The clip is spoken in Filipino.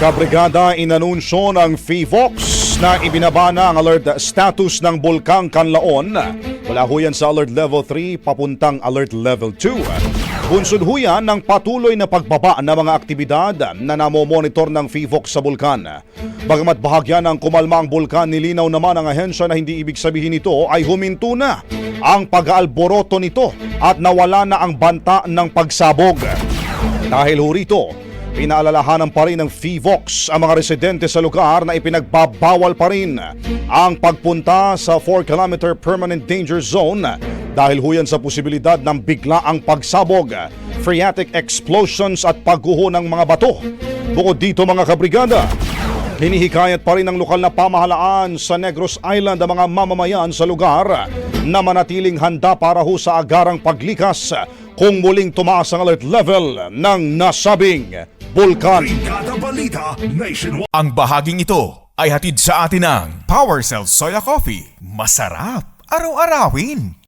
Kabrigada, inanunsyo ng FIVOX na ibinaba na ang alert status ng Bulkang Kanlaon. Wala ho yan sa alert level 3 papuntang alert level 2. Bunsod ho yan ng patuloy na pagbaba ng mga aktibidad na namomonitor ng FIVOX sa bulkan. Bagamat bahagya ng kumalma ang bulkan, nilinaw naman ang ahensya na hindi ibig sabihin nito ay huminto na ang pag-aalboroto nito at nawala na ang banta ng pagsabog. Dahil ho rito, pinaalalahanan pa rin ng FIVOX ang mga residente sa lugar na ipinagbabawal pa rin ang pagpunta sa 4-kilometer permanent danger zone dahil huyan sa posibilidad ng biglaang pagsabog, phreatic explosions at pagguho ng mga bato. Bukod dito mga kabrigada, hinihikayat pa rin ng lokal na pamahalaan sa Negros Island ang mga mamamayan sa lugar na manatiling handa para ho sa agarang paglikas kung muling tumaas ang alert level ng nasabing bulkan. Ang bahaging ito ay hatid sa atin ng PowerCell Soya Coffee. Masarap araw-arawin.